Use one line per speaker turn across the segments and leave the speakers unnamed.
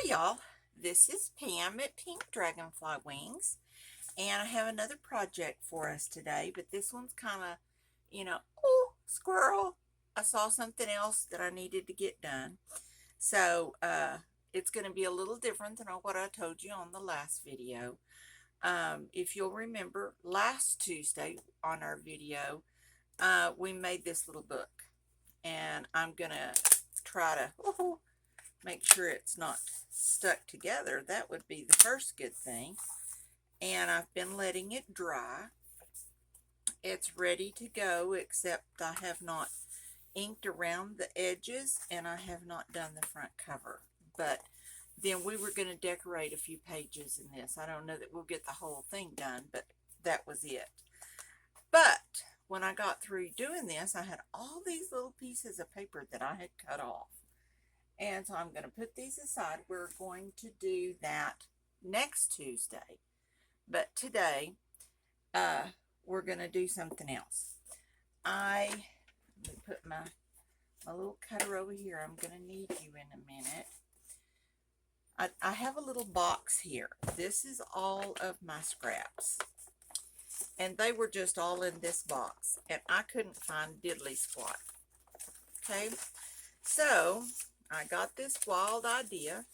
Hi y'all, this is Pam at Pink Dragonfly Wingz, and I have another project for us today, but this one's kind of, oh, squirrel. I saw something else that I needed to get done. So, it's going to be a little different than what I told you on the last video. If you'll remember, last Tuesday on our video, we made this little book, and I'm going to try to make sure it's not stuck together. That would be the first good thing. And I've been letting it dry. It's ready to go, except I have not inked around the edges and I have not done the front cover. But then we were going to decorate a few pages in this. I don't know that we'll get the whole thing done, but that was it. But when I got through doing this, I had all these little pieces of paper that I had cut off. And so I'm going to put these aside. We're going to do that next Tuesday. But today, we're going to do something else. Let me put my little cutter over here. I'm going to need you in a minute. I have a little box here. This is all of my scraps. And they were just all in this box. And I couldn't find diddly squat. Okay? So I got this wild idea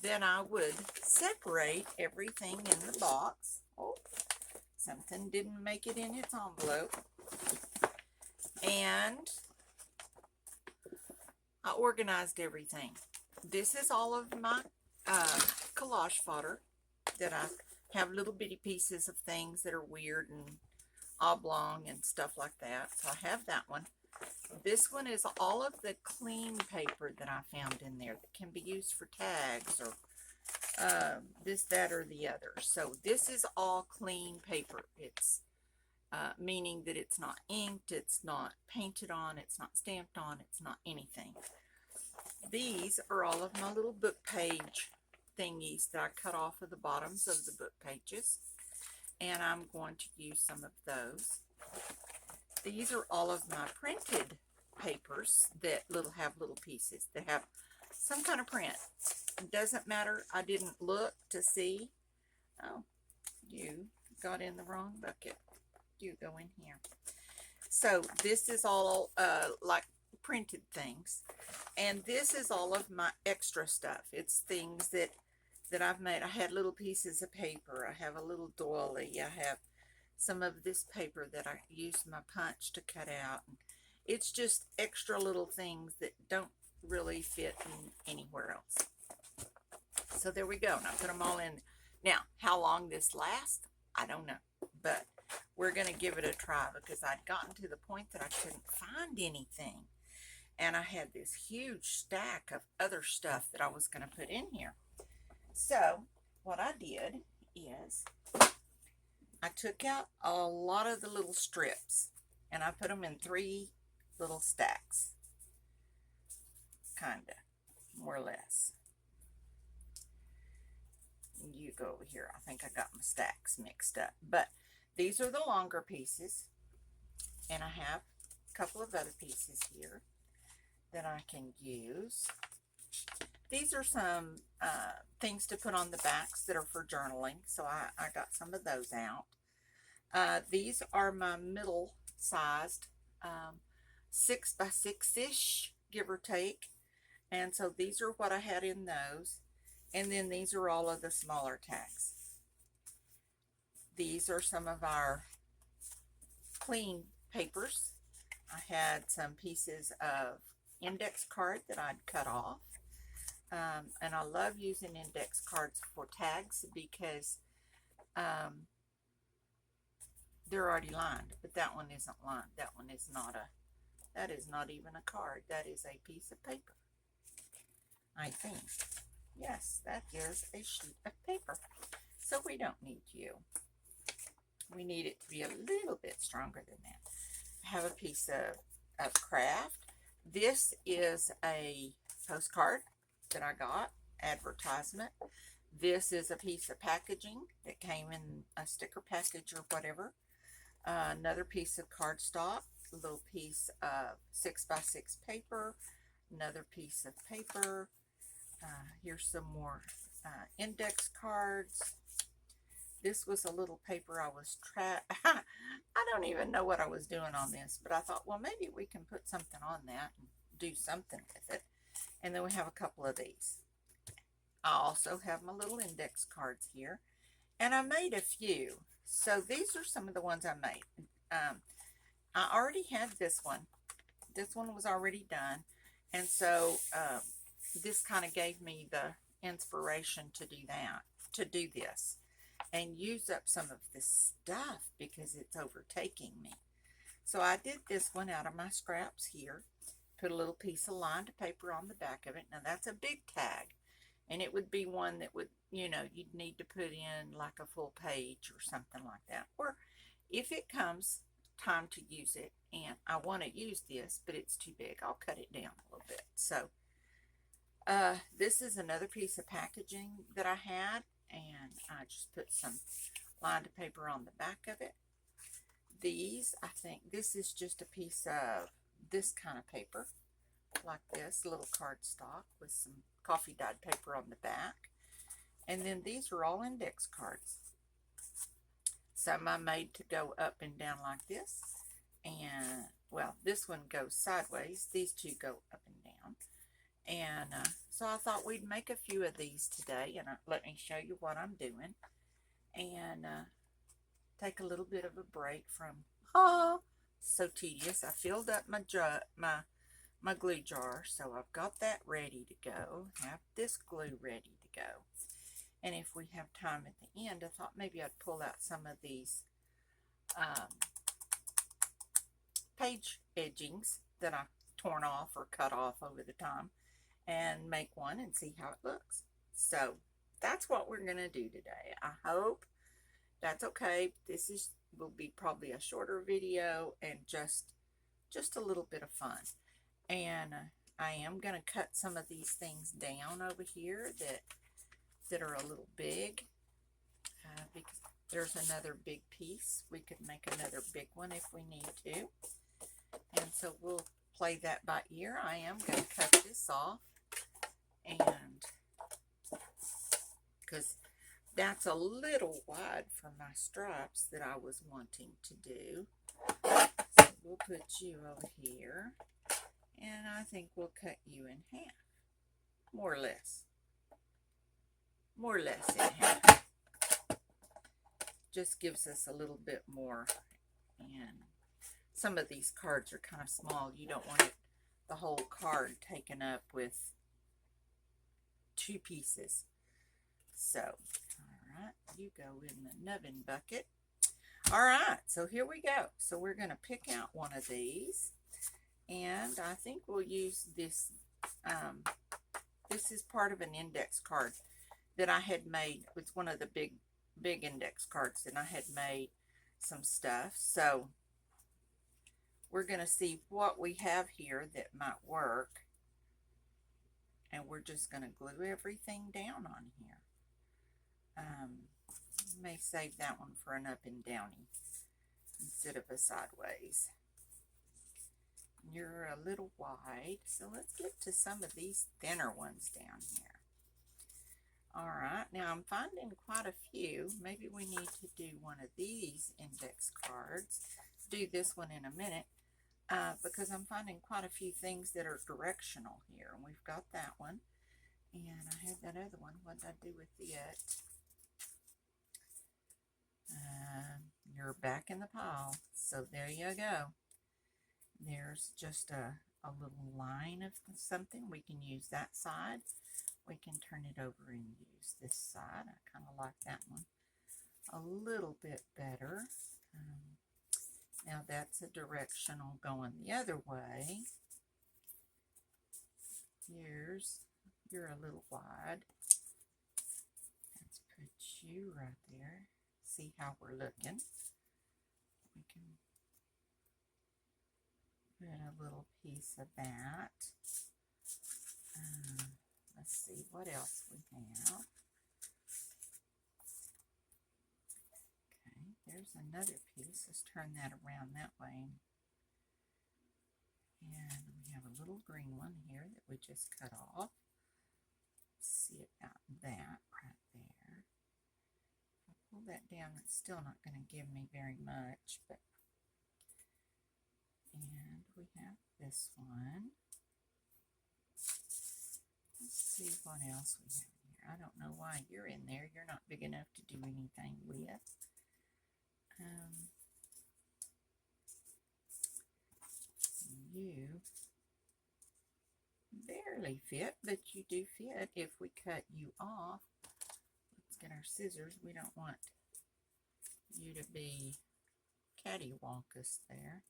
that I would separate everything in the box. Oh, something didn't make it in its envelope. And I organized everything. This is all of my collage fodder that I have little bitty pieces of things that are weird and oblong and stuff like that. So I have that one. This one is all of the clean paper that I found in there that can be used for tags or this, that, or the other. So this is all clean paper. It's meaning that it's not inked, it's not painted on, it's not stamped on, it's not anything. These are all of my little book page thingies that I cut off of the bottoms of the book pages. And I'm going to use some of those. These are all of my printed papers that have little pieces that have some kind of print. It doesn't matter. I didn't look to see. Oh, you got in the wrong bucket. You go in here. So this is all like printed things. And this is all of my extra stuff. It's things that I've made. I had little pieces of paper. I have a little doily. I have some of this paper that I used my punch to cut out. It's just extra little things that don't really fit in anywhere else. So there we go. And I put them all in. Now, how long this lasts, I don't know. But we're going to give it a try because I'd gotten to the point that I couldn't find anything. And I had this huge stack of other stuff that I was going to put in here. So what I did is I took out a lot of the little strips and I put them in 3 little stacks. Kinda, more or less. You go over here. I think I got my stacks mixed up. But these are the longer pieces. And I have a couple of other pieces here that I can use. These are some things to put on the backs that are for journaling. So I got some of those out. These are my middle-sized 6 by 6-ish, give or take. And so these are what I had in those. And then these are all of the smaller tags. These are some of our clean papers. I had some pieces of index card that I'd cut off. And I love using index cards for tags because they're already lined, but that one isn't lined. That one is not that is not even a card. That is a piece of paper, I think. Yes, that is a sheet of paper. So we don't need you. We need it to be a little bit stronger than that. I have a piece of craft. This is a postcard that I got, advertisement. This is a piece of packaging that came in a sticker package or whatever. Another piece of cardstock, a little piece of 6 by 6 paper, another piece of paper, Here's some more index cards. This was a little paper I was I don't even know what I was doing on this, but I thought, well, maybe we can put something on that and do something with it. And then we have a couple of these. I also have my little index cards here, and I made a few. So these are some of the ones I made. I already had this one. This one was already done, and so this kind of gave me the inspiration to do this, and use up some of this stuff because it's overtaking me. So I did this one out of my scraps here. Put a little piece of lined paper on the back of it. Now that's a big tag, and it would be one that would, you'd need to put in like a full page or something like that. Or if it comes time to use it and I want to use this, but it's too big, I'll cut it down a little bit. So this is another piece of packaging that I had, and I just put some lined paper on the back of it. These, I think this is just a piece of this kind of paper, like this, little cardstock with some coffee dyed paper on the back. And then these are all index cards. Some I made to go up and down like this, and well, this one goes sideways, these two go up and down. And so I thought we'd make a few of these today, and let me show you what I'm doing, and take a little bit of a break from so tedious. I filled up my glue jar, so I've got that ready to go. Have this glue ready to go, and if we have time at the end, I thought maybe I'd pull out some of these page edgings that I've torn off or cut off over the time, and make one and see how it looks. So that's what we're gonna do today. I hope that's okay. This will be probably a shorter video and just a little bit of fun. And I am gonna cut some of these things down over here that are a little big, because there's another big piece. We could make another big one if we need to, and so we'll play that by ear. I am going to cut this off, and because that's a little wide for my stripes that I was wanting to do. So we'll put you over here, and I think we'll cut you in half, more or less in half. Just gives us a little bit more, and some of these cards are kind of small. You don't want the whole card taken up with two pieces. So, all right, you go in the nubbin bucket. All right, so here we go. So we're going to pick out one of these, and I think we'll use this. This is part of an index card that I had made. It's one of the big index cards, and I had made some stuff. So we're going to see what we have here that might work, and we're just going to glue everything down on here. May save that one for an up and downy instead of a sideways. You're a little wide, so let's get to some of these thinner ones down here. All right, now I'm finding quite a few. Maybe we need to do one of these index cards. Do this one in a minute, because I'm finding quite a few things that are directional here. And we've got that one, and I had that other one. What did I do with it? You're back in the pile, so there you go. There's just a little line of something. We can use that side. We can turn it over and use this side. I kind of like that one a little bit better. Now that's a directional going the other way. You're a little wide. Let's put you right there. See how we're looking. We can put a little piece of that. Let's see what else we have. Okay, there's another piece. Let's turn that around that way. And we have a little green one here that we just cut off. see about that right there. If I pull that down, it's still not going to give me very much, but and we have this one. Let's see what else we have here. I don't know why you're in there. You're not big enough to do anything with. You barely fit, but you do fit if we cut you off. Let's get our scissors. We don't want you to be cattywampus there.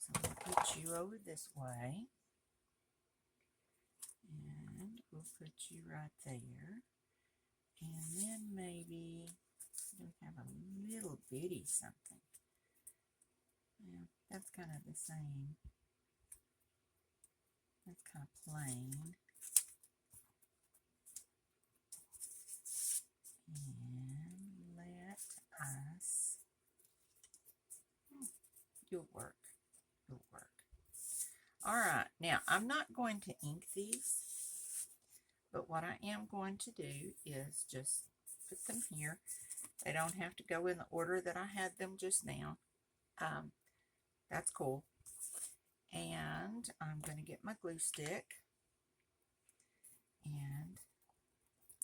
So we'll put you over this way. And we'll put you right there. And then maybe we have a little bitty something. Yeah, that's kind of the same. That's kind of plain. And let us, you'll work. All right, now I'm not going to ink these, but what I am going to do is just put them here. They don't have to go in the order that I had them just now. That's cool. And I'm going to get my glue stick and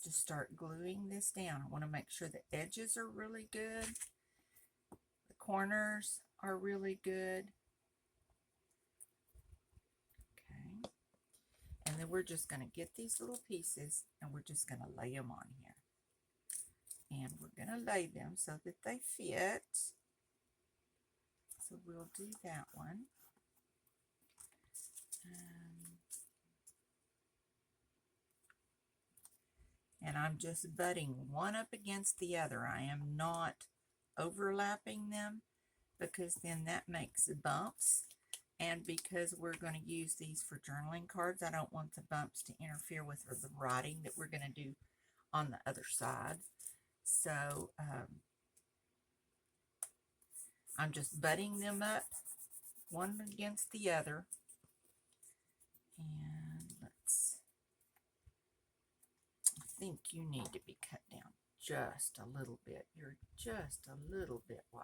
just start gluing this down. I want to make sure the edges are really good. The corners are really good. Okay. And then we're just going to get these little pieces and we're just going to lay them on here. And we're going to lay them so that they fit. So we'll do that one. And I'm just butting one up against the other. I am not overlapping them because then that makes bumps. And because we're going to use these for journaling cards, I don't want the bumps to interfere with the writing that we're going to do on the other side. So I'm just butting them up one against the other. And I think you need to be cut down just a little bit. You're just a little bit wide.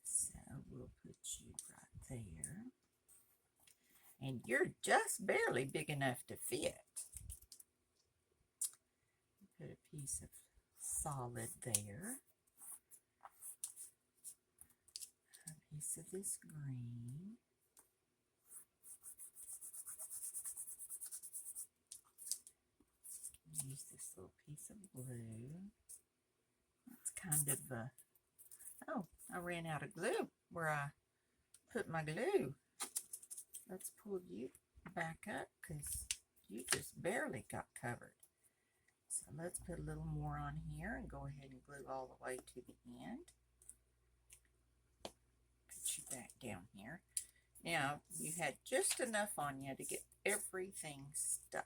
So we'll put you right there. And you're just barely big enough to fit. Put a piece of solid there. A piece of this green. Use this little piece of blue. That's kind of oh, I ran out of glue where I put my glue. Let's pull you back up because you just barely got covered. So let's put a little more on here and go ahead and glue all the way to the end. Put you back down here. Now you had just enough on you to get everything stuck.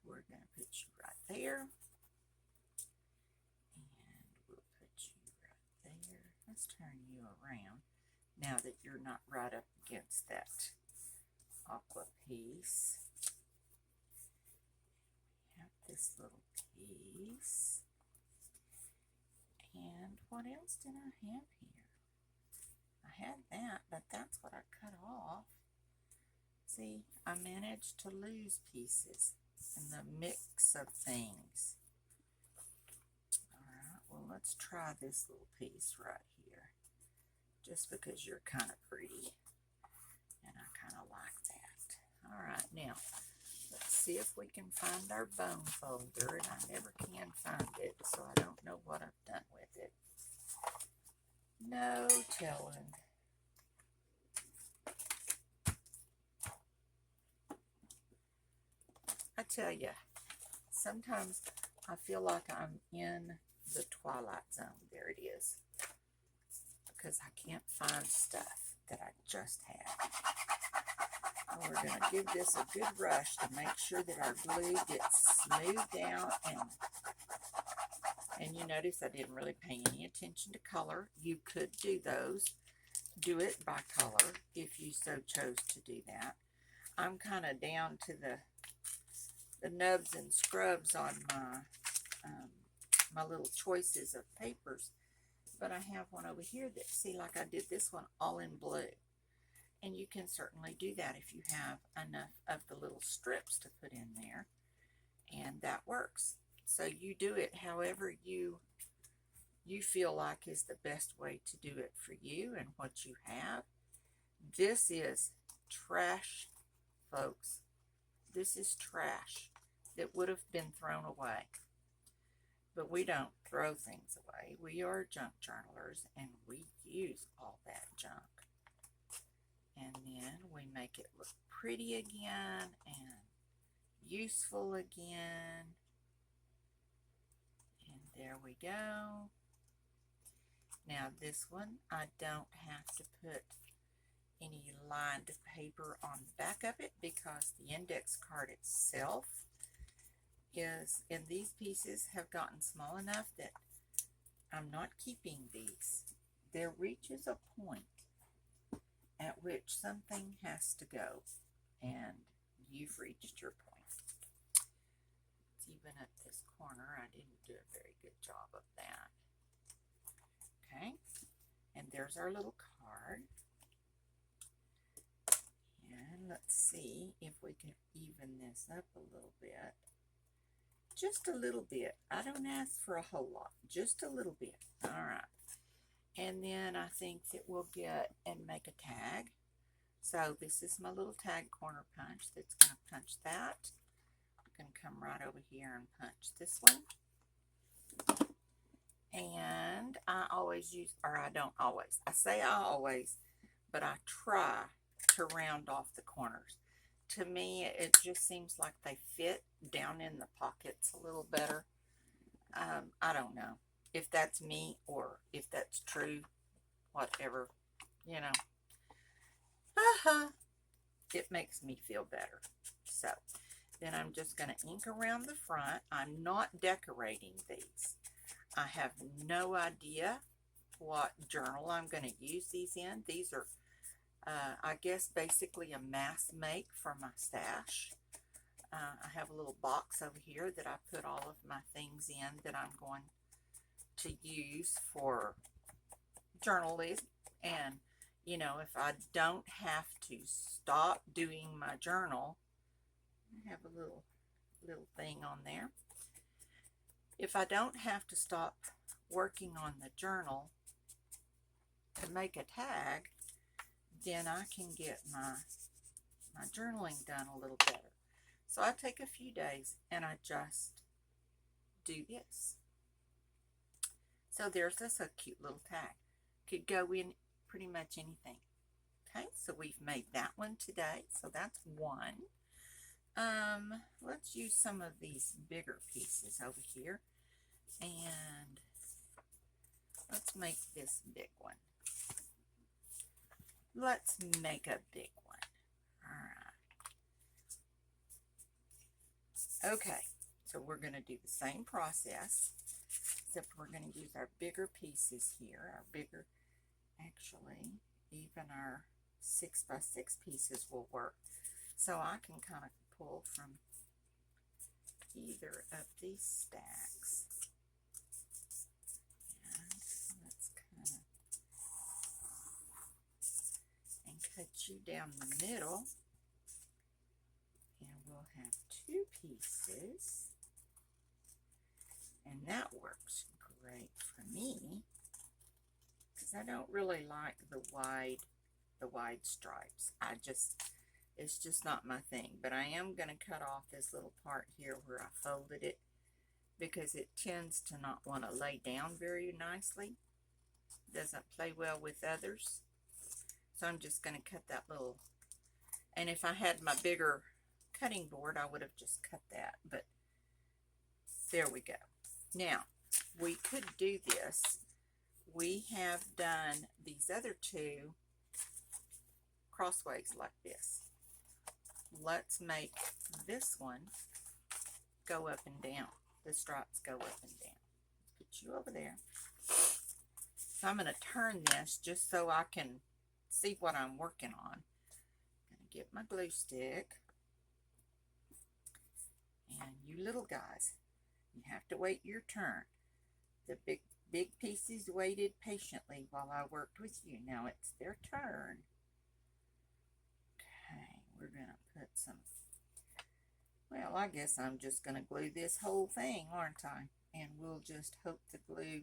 We're going to put you right there. And we'll put you right there. Let's turn you around now that you're not right up against that aqua piece. We have this little piece. And what else did I have here? I had that, but that's what I cut off. See, I managed to lose pieces in the mix of things. Alright, well let's try this little piece right here. Just because you're kind of pretty. And I kind of like that. Alright, now let's see if we can find our bone folder. And I never can find it, so I don't know what I've done with it. No telling. I tell you, sometimes I feel like I'm in the Twilight Zone. There it is. Because I can't find stuff that I just had. And we're going to give this a good brush to make sure that our glue gets smoothed out. And you notice I didn't really pay any attention to color. You could do those. Do it by color if you so chose to do that. I'm kind of down to the nubs and scrubs on my little choices of papers. But I have one over here that, see, like I did this one all in blue. And you can certainly do that if you have enough of the little strips to put in there. And that works. So you do it however you feel like is the best way to do it for you and what you have. This is trash, folks. This is trash that would have been thrown away. But we don't throw things away. We are junk journalers, and we use all that junk. And then we make it look pretty again and useful again. And there we go. Now this one, I don't have to put any lined paper on the back of it because the index card itself is, and these pieces have gotten small enough that I'm not keeping these. There reaches a point at which something has to go, and you've reached your point. Let's even up this corner. I didn't do a very good job of that. Okay, and there's our little card. And let's see if we can even this up a little bit. Just a little bit. I don't ask for a whole lot. Just a little bit. All right. And then I think that we'll get and make a tag. So this is my little tag corner punch that's going to punch that. I'm going to come right over here and punch this one. And I always use, or I don't always. I say I always, but I try to round off the corners. To me, it just seems like they fit down in the pockets a little better. I don't know if that's me or if that's true, whatever, you know. It makes me feel better. So then I'm just going to ink around the front. I'm not decorating these. I have no idea what journal I'm going to use these in. These are I guess basically a mass make for my stash. I have a little box over here that I put all of my things in that I'm going to use for journaling. And, you know, if I don't have to stop doing my journal, I have a little thing on there. If I don't have to stop working on the journal to make a tag, then I can get my journaling done a little better. So I take a few days and I just do this. So there's this a cute little tag. Could go in pretty much anything. Okay, so we've made that one today. So that's one. Let's use some of these bigger pieces over here. And let's make this big one. Let's make a big one. All right. Okay, so we're going to do the same process, except we're going to use our bigger pieces here. Our bigger, actually, even our 6x6 pieces will work. So I can kind of pull from either of these stacks. Cut you down the middle, and we'll have two pieces, and that works great for me because I don't really like the wide stripes. It's just not my thing. But I am going to cut off this little part here where I folded it because it tends to not want to lay down very nicely. Doesn't play well with others. So I'm just going to cut that little, and if I had my bigger cutting board, I would have just cut that, but there we go. Now, we could do this. We have done these other two crossways like this. Let's make this one go up and down. The stripes go up and down. Put you over there. So I'm going to turn this just so I can see what I'm working on. I'm going to get my glue stick. And you little guys, you have to wait your turn. The big pieces waited patiently while I worked with you. Now it's their turn. Okay, we're going to put some, well, I guess I'm just going to glue this whole thing, aren't I? And we'll just hope the glue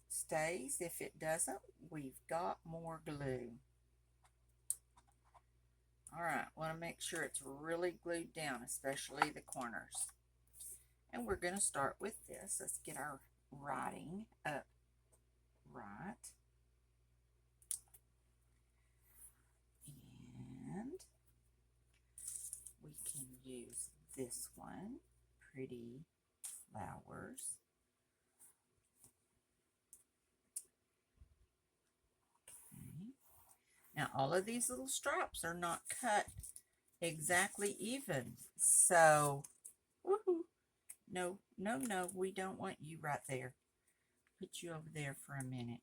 stays. If it doesn't, we've got more glue. All right, want to make sure it's really glued down, especially the corners. And we're going to start with this. Let's get our writing up right. And we can use this one, pretty flowers. Okay. Now all of these little stripes are not cut exactly even, so woohoo. No, no, no, we don't want you right there. Put you over there for a minute.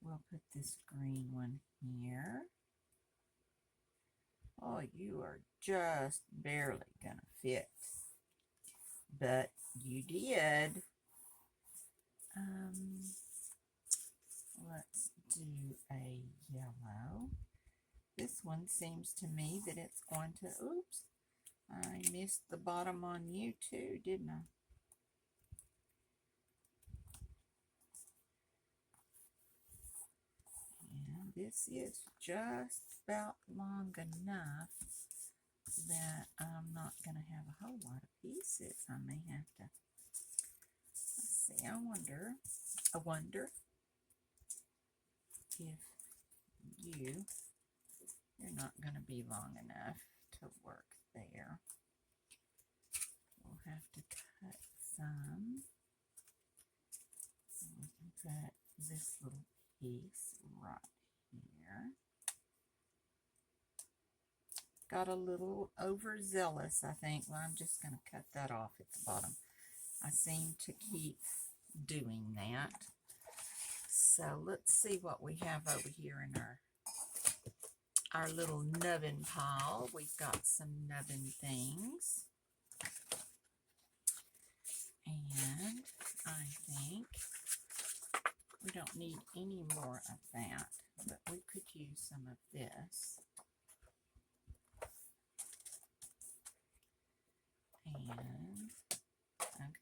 We'll put this green one here. Oh, you are just barely gonna fit, but you did. Let's do a yellow. This one seems to me that it's going to, oops, I missed the bottom on you too, didn't I? And this is just about long enough that I'm not going to have a whole lot of pieces. I may have to, let's see, I wonder if you're not going to be long enough to work there. We'll have to cut some. We can put this little piece right here. Got a little overzealous, I think. Well, I'm just going to cut that off at the bottom. I seem to keep doing that. So let's see what we have over here in our little nubbin pile. We've got some nubbin things. And I think we don't need any more of that, but we could use some of this. And, okay, I'm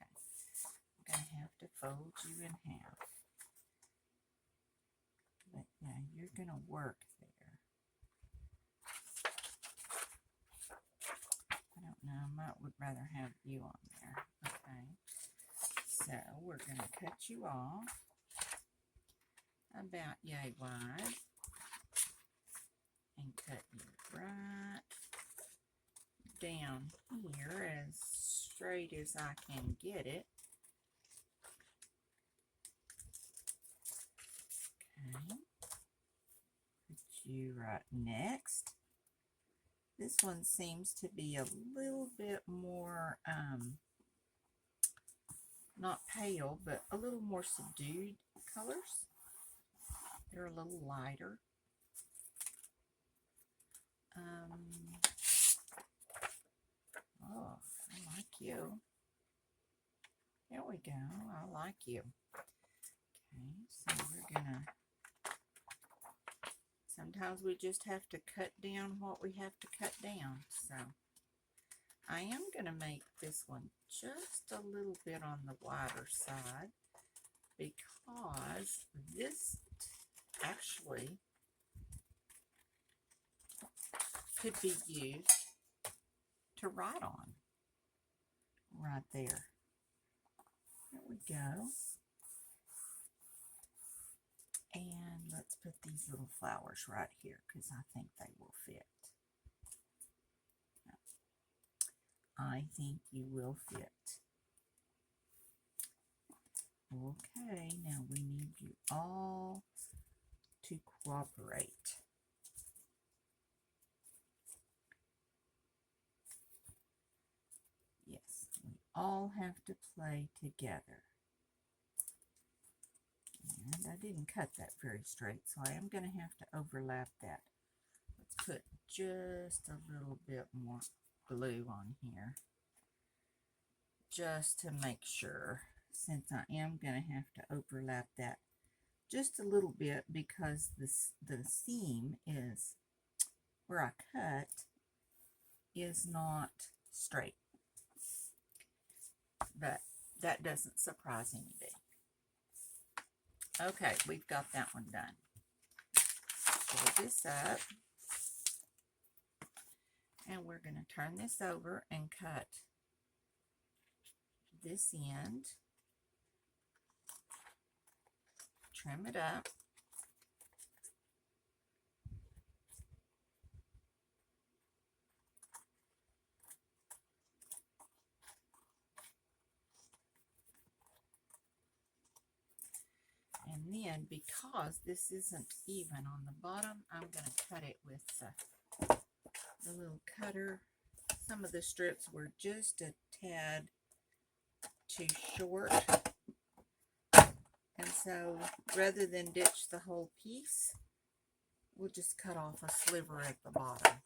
going to have to fold you in half. But yeah, you're going to work there. I don't know, I would rather have you on there. Okay, so we're going to cut you off about yay wide and cut you right down here as straight as I can get it. Okay, put you right next. This one seems to be a little bit more, not pale, but a little more subdued colors. They're a little lighter. Oh, I like you. There we go. I like you. Okay, so we're gonna, sometimes we just have to cut down what we have to cut down. So I am gonna make this one just a little bit on the wider side because this actually could be used to write on right there. There we go. And let's put these little flowers right here because I think they will fit. I think you will fit. Okay, now we need you all to cooperate. Yes, we all have to play together. And I didn't cut that very straight, so I am going to have to overlap that. put just a little bit more glue on here, just to make sure, since I am going to have to overlap that just a little bit, because the seam is where I cut is not straight. But that doesn't surprise anybody. Okay, we've got that one done. Pull this up, and we're going to turn this over and cut this end, trim it up, and then, because this isn't even on the bottom, I'm going to cut it with the little cutter. Some of the strips were just a tad too short, and so rather than ditch the whole piece, we'll just cut off a sliver at the bottom.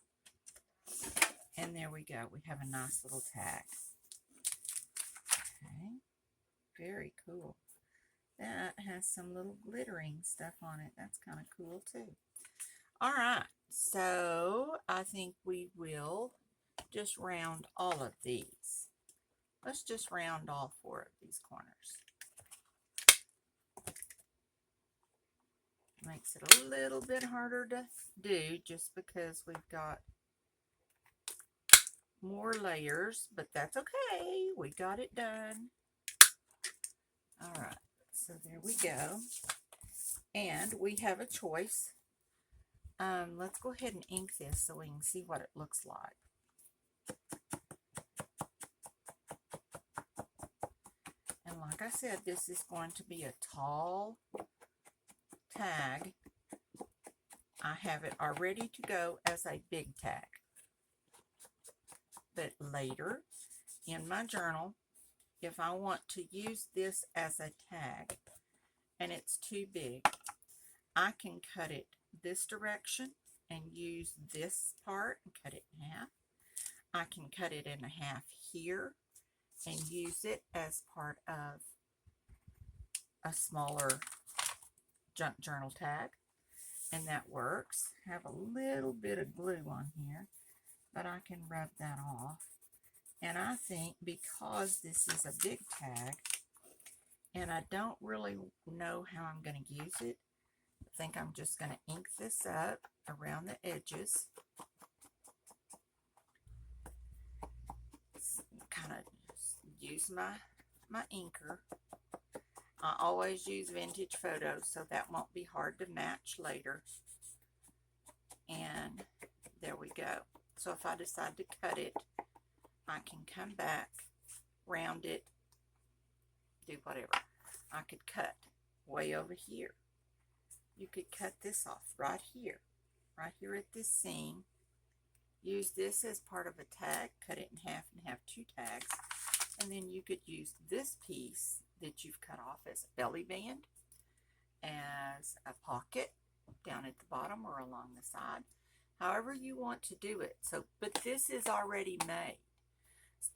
And there we go. We have a nice little tag. Okay, very cool. That has some little glittering stuff on it. That's kind of cool too. All right, so I think we will just round all of these. Let's just round all 4 of these corners. Makes it a little bit harder to do just because we've got more layers, but that's okay. We got it done. All right, so there we go. And we have a choice. Let's go ahead and ink this so we can see what it looks like. And like I said, this is going to be a tall tag. I have it all ready to go as a big tag. But later in my journal, if I want to use this as a tag and it's too big, I can cut it this direction and use this part and cut it in half. I can cut it in half here and use it as part of a smaller junk journal tag, and that works. Have a little bit of glue on here, but I can rub that off. And I think because this is a big tag and I don't really know how I'm going to use it, I think I'm just going to ink this up around the edges. Kind of use my inker. I always use vintage photos, so that won't be hard to match later. And there we go. So if I decide to cut it, I can come back, round it, do whatever. I could cut way over here. You could cut this off right here at this seam. Use this as part of a tag, cut it in half and have 2 tags. And then you could use this piece that you've cut off as a belly band, as a pocket down at the bottom or along the side, however you want to do it. So, but this is already made.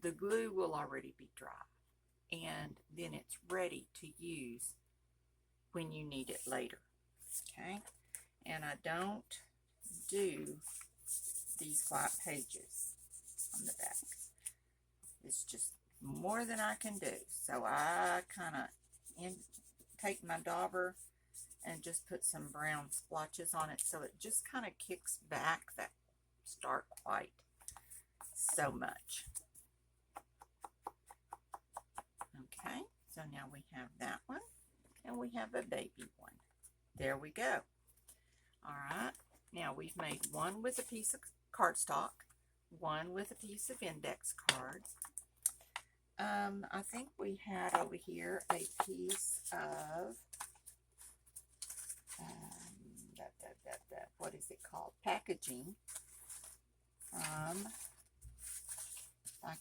The glue will already be dry, and then it's ready to use when you need it later. Okay, and I don't do these white pages on the back. It's just more than I can do. So I kind of take my dauber and just put some brown splotches on it, so it just kind of kicks back that stark white so much. Okay, so now we have that one, and we have a baby one. There we go. All right, now we've made one with a piece of cardstock, one with a piece of index card. I think we had over here a piece of what is it called? Packaging. I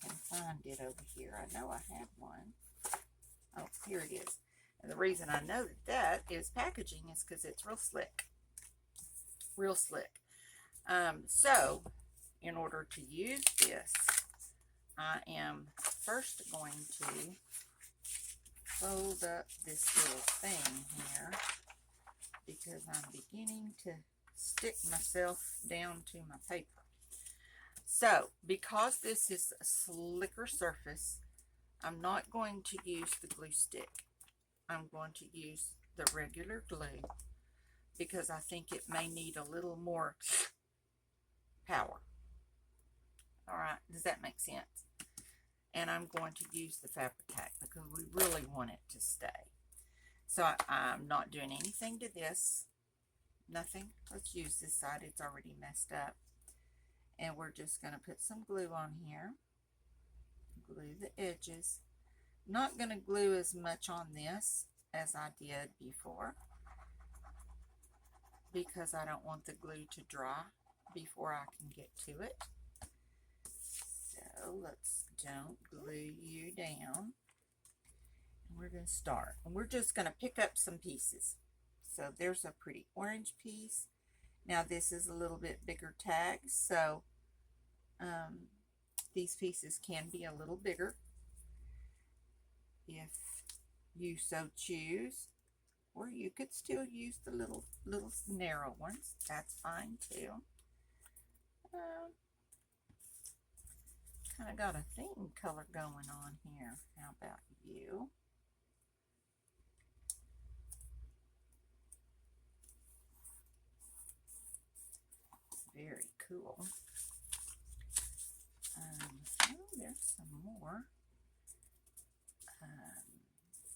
can find it over here. I know I have one. Oh, here it is. And the reason I know that is packaging is because it's real slick. Real slick. So in order to use this, I am first going to fold up this little thing here because I'm beginning to stick myself down to my paper. So because this is a slicker surface, I'm not going to use the glue stick. I'm going to use the regular glue because I think it may need a little more power. All right, does that make sense? And I'm going to use the Fabri-Tac because we really want it to stay. So I'm not doing anything to this. Nothing. Let's use this side. It's already messed up. And we're just going to put some glue on here. Glue the edges. Not going to glue as much on this as I did before because I don't want the glue to dry before I can get to it. So let's don't glue you down. And we're going to start. And we're just going to pick up some pieces. So there's a pretty orange piece. Now this is a little bit bigger tag, so these pieces can be a little bigger if you so choose, or you could still use the little narrow ones. That's fine too. Kind of got a theme color going on here. How about you? Very cool. Oh, there's some more.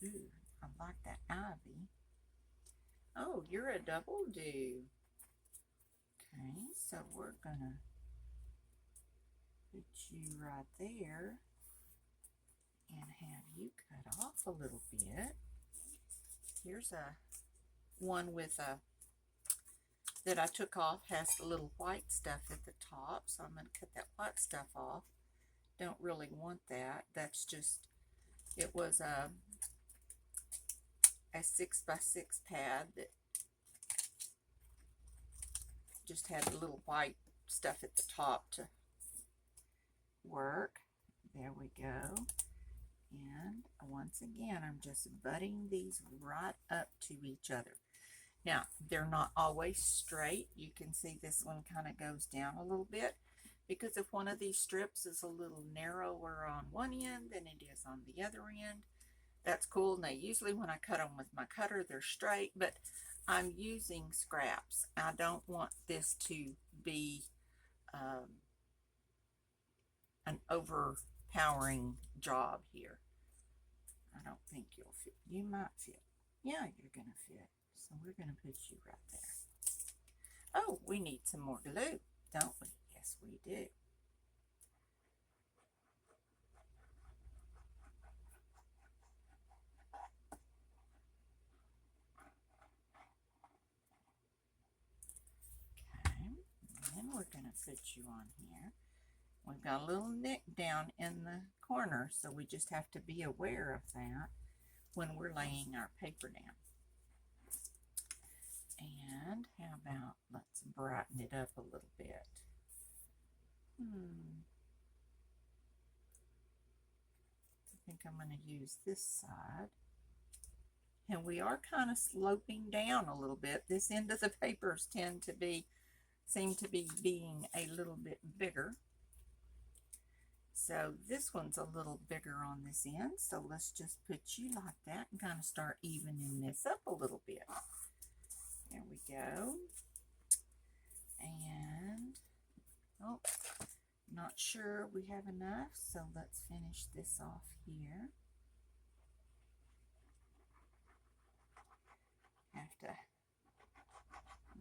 Ooh, I like that ivy. Oh, you're a double do. Okay, so we're gonna put you right there and have you cut off a little bit. Here's a one with a that I took off, has a little white stuff at the top, so I'm going to cut that white stuff off. Don't really want that. That's just, it was a 6x6 pad that just had a little white stuff at the top to work. There we go. And once again, I'm just butting these right up to each other. Now, they're not always straight. You can see this one kind of goes down a little bit because if one of these strips is a little narrower on one end than it is on the other end, that's cool. Now, usually when I cut them with my cutter, they're straight, but I'm using scraps. I don't want this to be an overpowering job here. I don't think you'll fit. You might fit. Yeah, you're going to fit. So we're going to put you right there. Oh, we need some more glue, don't we? Yes, we do. Okay, and then we're going to put you on here. We've got a little nick down in the corner, so we just have to be aware of that when we're laying our paper down. And how about let's brighten it up a little bit. I think I'm going to use this side. And we are kind of sloping down a little bit. This end of the papers seem to be being a little bit bigger. So this one's a little bigger on this end. So let's just put you like that and kind of start evening this up a little bit. There we go. And, oh, not sure we have enough, so let's finish this off here. Have to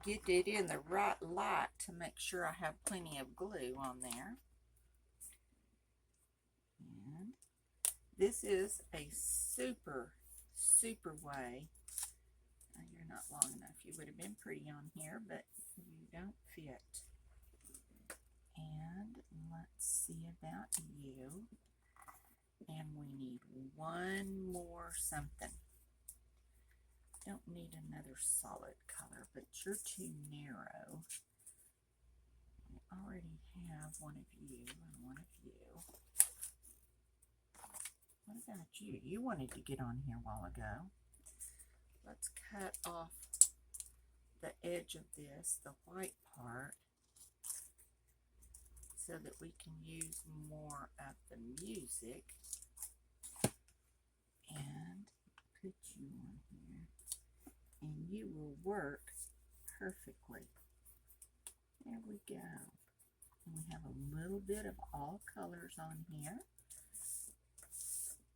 get it in the right light to make sure I have plenty of glue on there. And this is a super way. You're not long enough. You would have been pretty on here, but you don't fit. And let's see about you. And we need one more something. Don't need another solid color, but you're too narrow. already have one of you and one of you. What about you? You wanted to get on here a while ago. Let's cut off the edge of this, the white part, so that we can use more of the music. And put you on here. And you will work perfectly. There we go. And we have a little bit of all colors on here.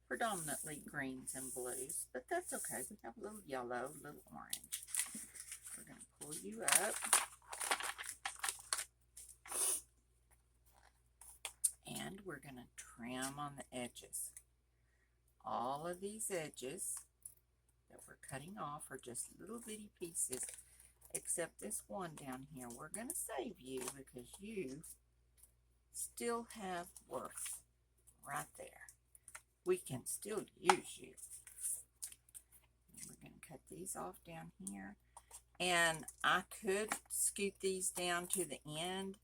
Predominantly greens and blues, but that's okay. We have a little yellow, a little orange. We're going to pull you up. And we're going to trim on the edges. All of these edges that we're cutting off are just little bitty pieces, except this one down here. We're going to save you because you still have worth right there. We can still use you. And we're going to cut these off down here. And I could scoot these down to the end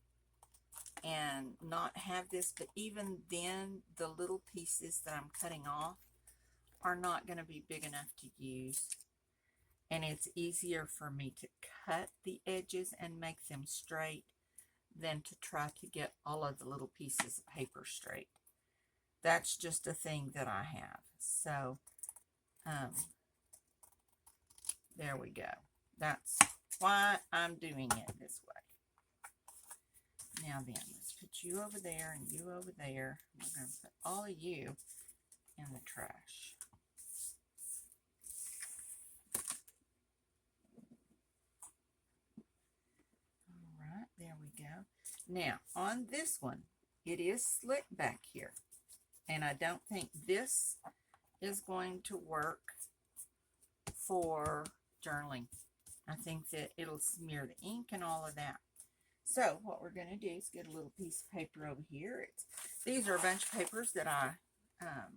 and not have this, but even then, the little pieces that I'm cutting off are not going to be big enough to use. And it's easier for me to cut the edges and make them straight than to try to get all of the little pieces of paper straight. That's just a thing that I have. So, there we go. That's why I'm doing it this way. Now then, let's put you over there and you over there. We're going to put all of you in the trash. All right, there we go. Now, on this one, it is slick back here. And I don't think this is going to work for journaling. I think that it'll smear the ink and all of that. So what we're going to do is get a little piece of paper over here. These are a bunch of papers that I,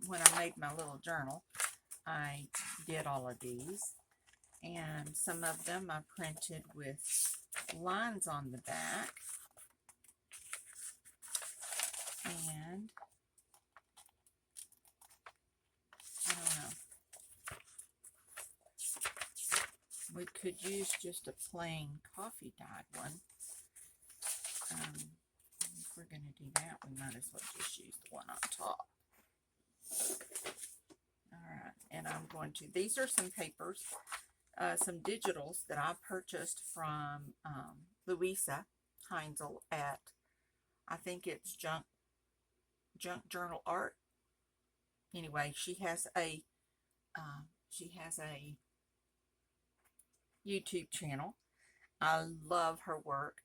when I made my little journal, I did all of these. And some of them I printed with lines on the back. And I don't know. We could use just a plain coffee dyed one. If we're going to do that, we might as well just use the one on top. Alright, and I'm going to, these are some papers, some digitals that I purchased from Louisa Heinzel at, I think it's Junk Journal Art. Anyway, she has a YouTube channel. I love her work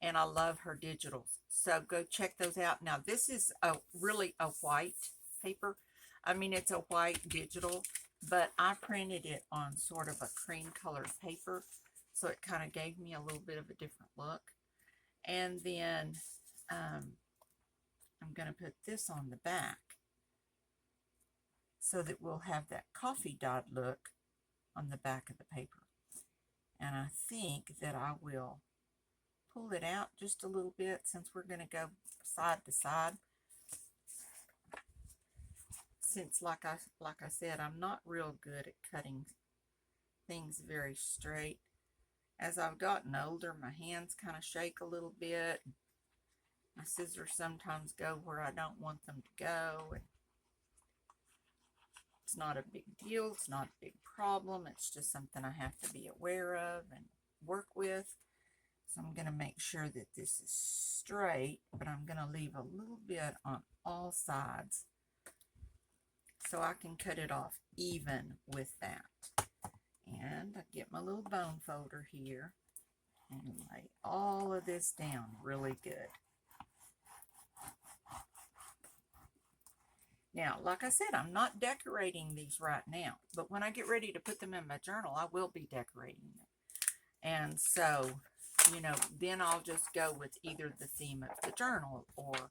and I love her digitals. So go check those out. Now this is really a white paper. I mean, it's a white digital, but I printed it on sort of a cream colored paper. So it kind of gave me a little bit of a different look. And then I'm going to put this on the back so that we'll have that coffee dot look on the back of the paper. And I think that I will pull it out just a little bit since we're going to go side to side. Since like I said, I'm not real good at cutting things very straight. As I've gotten older, my hands kind of shake a little bit. My scissors sometimes go where I don't want them to go. And it's not a big deal. It's not a big problem. It's just something I have to be aware of and work with. So I'm going to make sure that this is straight, but I'm going to leave a little bit on all sides so I can cut it off even with that. And I get my little bone folder here and lay all of this down really good. Now, like I said, I'm not decorating these right now, but when I get ready to put them in my journal, I will be decorating them. And so, you know, then I'll just go with either the theme of the journal or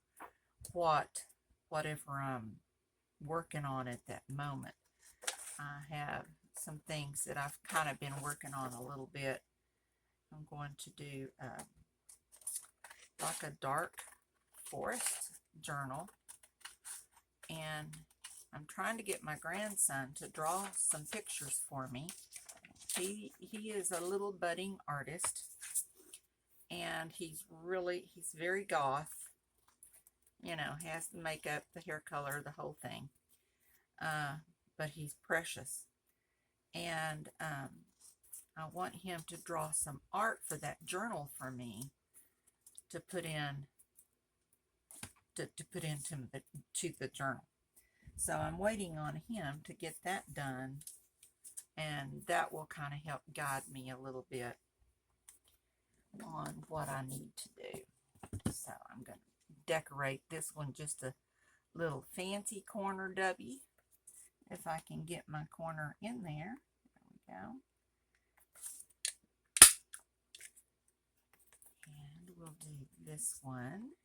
whatever I'm working on at that moment. I have some things that I've kind of been working on a little bit. I'm going to do like a dark forest journal, and I'm trying to get my grandson to draw some pictures for me. He is a little budding artist, and he's very goth. You know, has the makeup, the hair color, the whole thing. But he's precious, and I want him to draw some art for that journal for me to put in to the journal. So I'm waiting on him to get that done, and that will kind of help guide me a little bit on what I need to do. So I'm going to decorate this one just a little fancy corner dubby. If I can get my corner in there. There we go. And we'll do this one.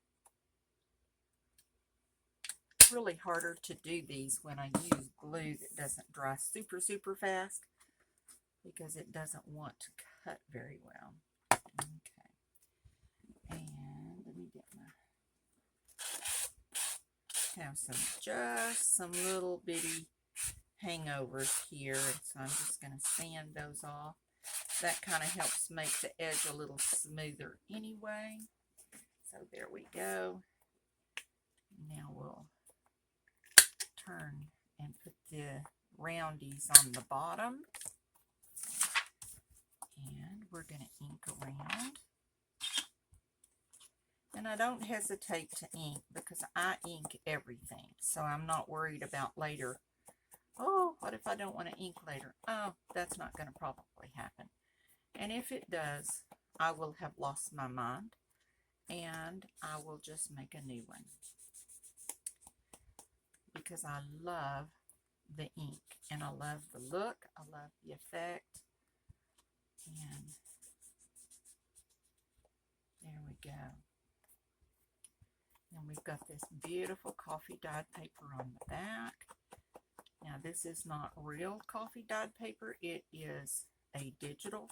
It's really harder to do these when I use glue that doesn't dry super fast, because it doesn't want to cut very well. Okay. And let me get my, have just some little bitty hangovers here, and so I'm just going to sand those off. That kind of helps make the edge a little smoother anyway. So there we go. Now we'll turn and put the roundies on the bottom, and we're going to ink around. And I don't hesitate to ink because I ink everything, so I'm not worried about later. Oh, what if I don't want to ink later? Oh, that's not going to probably happen. And if it does, I will have lost my mind, and I will just make a new one. Because I love the ink, and I love the look, I love the effect. And there we go. And we've got this beautiful coffee dyed paper on the back. Now this is not real coffee dyed paper, it is a digital.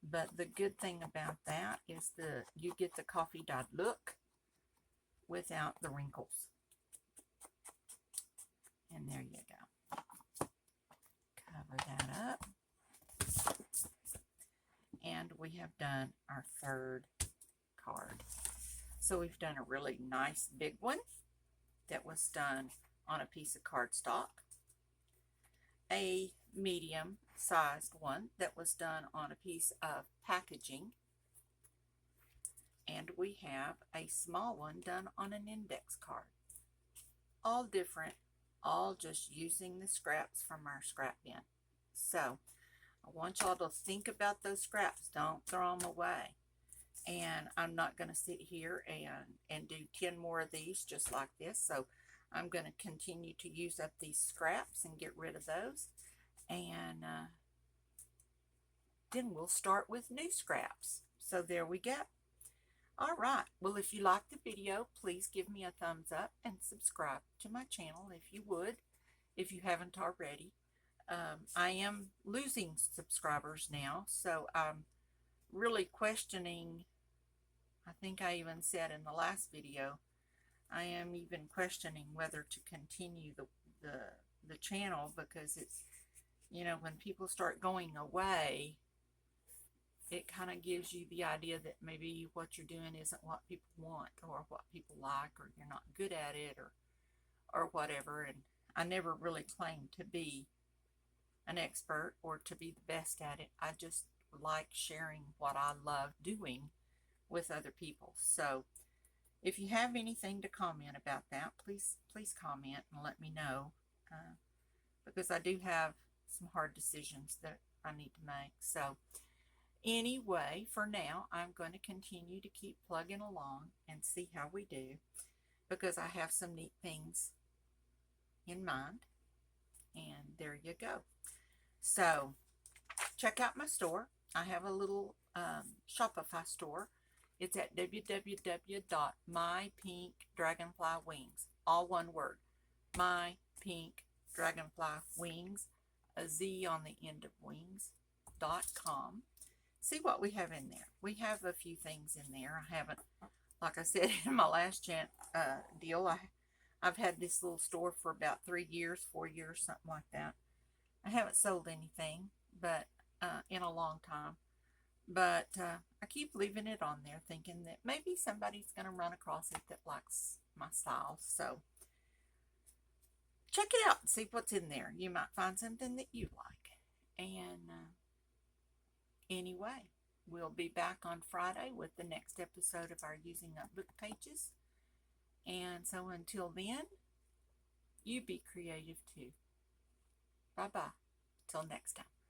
But the good thing about that is you get the coffee dyed look without the wrinkles. And there you go. Cover that up. And we have done our third card. So we've done a really nice big one that was done on a piece of cardstock, a medium sized one that was done on a piece of packaging, and we have a small one done on an index card. All different, all just using the scraps from our scrap bin. So I want y'all to think about those scraps. Don't throw them away. And I'm not going to sit here and do 10 more of these just like this. So I'm going to continue to use up these scraps and get rid of those. And then we'll start with new scraps. So there we go. All right. Well, if you liked the video, please give me a thumbs up and subscribe to my channel if you would, if you haven't already. I am losing subscribers now, so I'm really questioning. I think I even said in the last video, I am even questioning whether to continue the channel, because it's, you know, when people start going away, it kind of gives you the idea that maybe what you're doing isn't what people want or what people like, or you're not good at it, or whatever. And I never really claimed to be an expert or to be the best at it. I just like sharing what I love doing with other people. So if you have anything to comment about that, please comment and let me know, because I do have some hard decisions that I need to make. So anyway, for now, I'm going to continue to keep plugging along and see how we do, because I have some neat things in mind. And there you go. So check out my store. I have a little Shopify store. It's at www.mypinkdragonflywingz, all one word, My Pink Dragonfly Wingz, a Z on the end of wings.com. see what we have in there. We have a few things in there. I haven't, like I said in my last deal, I've had this little store for about 3 years, 4 years, something like that. I haven't sold anything, but in a long time. But I keep leaving it on there, thinking that maybe somebody's going to run across it that likes my style. So check it out and see what's in there. You might find something that you like. And anyway, we'll be back on Friday with the next episode of our Using Up Book Pages. And so until then, you be creative too. Bye-bye. Till next time.